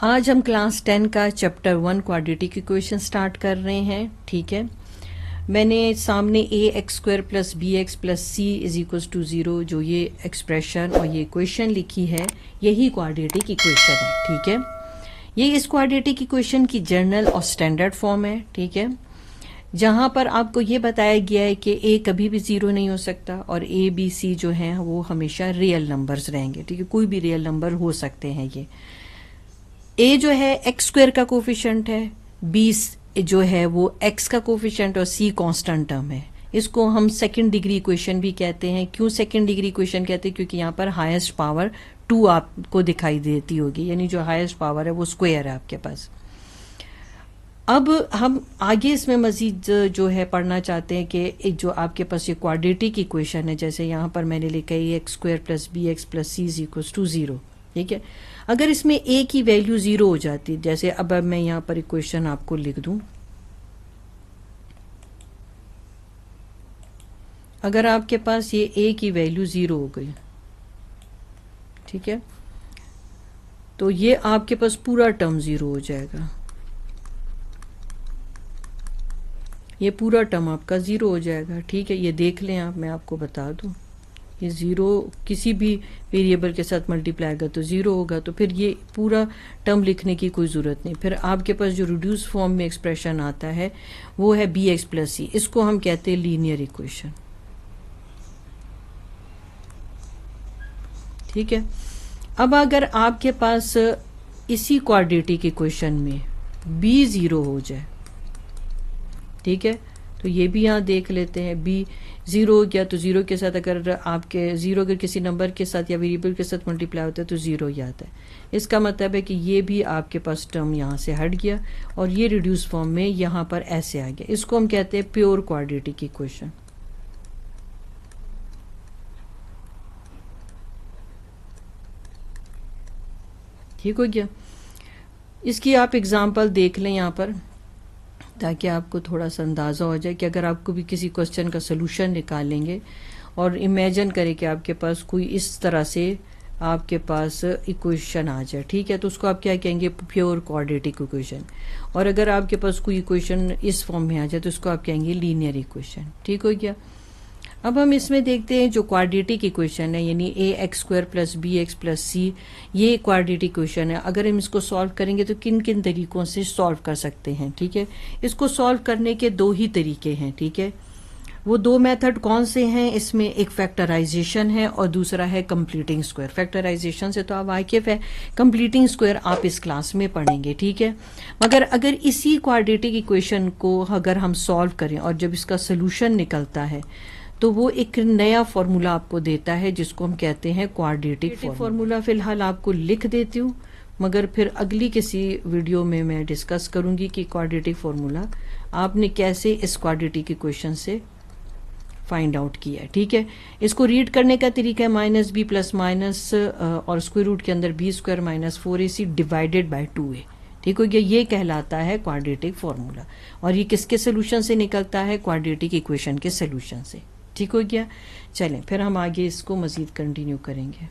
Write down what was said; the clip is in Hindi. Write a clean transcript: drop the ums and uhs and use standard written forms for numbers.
आज हम क्लास 10 का चैप्टर 1 क्वाड्रेटिक इक्वेशन स्टार्ट कर रहे हैं। ठीक है, मैंने सामने ax² + bx + c = 0 जो ये एक्सप्रेशन और ये इक्वेशन लिखी है, यही क्वाड्रेटिक इक्वेशन है। ठीक है, ये इस क्वाड्रेटिक इक्वेशन की जनरल और स्टैंडर्ड फॉर्म है। ठीक है, जहाँ पर आपको ये बताया गया है कि a कभी भी 0 नहीं हो सकता और a b c जो हैं वो हमेशा रियल नंबर्स रहेंगे। ठीक है, कोई भी रियल नंबर हो सकते हैं। ये a जो है x² का कोफिशिएंट है, b जो है वो x का कोफिशिएंट और c कांस्टेंट टर्म है। इसको हम सेकंड डिग्री इक्वेशन भी कहते हैं। क्यों सेकंड डिग्री इक्वेशन कहते हैं? क्योंकि यहाँ पर हाईएस्ट पावर 2 आपको दिखाई देती होगी, यानी जो हाईएस्ट पावर है वो स्क्वायर है आपके पास। अब हम आगे इसमें मजीद जो है पढ़ना चाहते हैं कि जो आपके पास ये क्वाड्रेटिक इक्वेशन है, जैसे यहाँ पर मैंने लिखा है x² + bx + c = 0। ठीक है, अगर इसमें a की वैल्यू 0 हो जाती, जैसे अब मैं यहाँ पर इक्वेशन आपको लिख दूं, अगर आपके पास ये a की वैल्यू 0 हो गई, ठीक है, तो ये आपके पास पूरा टर्म 0 हो जाएगा। ये पूरा टर्म आपका 0 हो जाएगा। ठीक है, ये देख लें आप, मैं आपको बता दूं, ये 0 किसी भी वेरिएबल के साथ मल्टीप्लाई कर तो 0 होगा, तो फिर ये पूरा टर्म लिखने की कोई ज़रूरत नहीं। फिर आपके पास जो रिड्यूस फॉर्म में एक्सप्रेशन आता है वो है bx + c। इसको हम कहते हैं लीनियर इक्वेशन। ठीक है, अब अगर आपके पास इसी क्वाड्रेटिक इक्वेशन में b 0 हो जाए, ठीक है, तो ये भी यहाँ देख लेते हैं। b 0 हो गया तो 0 के साथ अगर आपके 0 अगर किसी नंबर के साथ या वेरिएबल के साथ मल्टीप्लाई होता है तो 0 ही आता है। इसका मतलब है कि ये भी आपके पास टर्म यहाँ से हट गया और ये रिड्यूस फॉर्म में यहाँ पर ऐसे आ गया। इसको हम कहते हैं प्योर क्वाड्रेटिक इक्वेशन। ठीक हो गया। इसकी आप एग्जाम्पल देख लें यहाँ पर, ताकि आपको थोड़ा सा अंदाज़ा हो जाए कि अगर आपको भी किसी क्वेश्चन का सलूशन निकालेंगे और इमेजिन करें कि आपके पास कोई इस तरह से आपके पास इक्वेशन आ जाए, ठीक है, तो उसको आप क्या कहेंगे? Pure quadratic equation. और अगर आपके पास कोई इक्वेशन इस फॉर्म में आ जाए तो उसको आप कहेंगे लीनियर इक्वेशन। ठीक हो गया। अब हम इसमें देखते हैं जो क्वाड्रेटिक इक्वेशन है, यानी ax² + bx + c, ये क्वाड्रेटिक इक्वेशन है। अगर हम इसको सॉल्व करेंगे तो किन किन तरीक़ों से सॉल्व कर सकते हैं? ठीक है, इसको सॉल्व करने के दो ही तरीके हैं। ठीक है, वो दो मेथड कौन से हैं? इसमें एक फैक्टराइजेशन है और दूसरा है कंप्लीटिंग स्क्वायर। फैक्टराइजेशन से तो आप वाकिफ है, कंप्लीटिंग स्क्वायर आप इस क्लास में पढ़ेंगे। ठीक है, मगर अगर इसी क्वाड्रेटिक इक्वेशन को अगर हम सॉल्व करें और जब इसका सोल्यूशन निकलता है तो वो एक नया फार्मूला आपको देता है जिसको हम कहते हैं क्वाड्रेटिक फार्मूला। फिलहाल आपको लिख देती हूँ, मगर फिर अगली किसी वीडियो में मैं डिस्कस करूँगी कि क्वाड्रेटिक फार्मूला आपने कैसे इस क्वाड्रेटिक इक्वेशन से फाइंड आउट किया है। ठीक है, इसको रीड करने का तरीका है -b + माइनस और स्क्वायर रूट के अंदर b² - 4ac / 2a। ठीक हो गया, ये कहलाता है क्वाड्रेटिक फार्मूला। और ये किसके सोल्यूशन से निकलता है? क्वाड्रेटिक इक्वेशन के सोल्यूशन से। ठीक हो गया। चलें फिर हम आगे इसको मज़ीद कंटिन्यू करेंगे।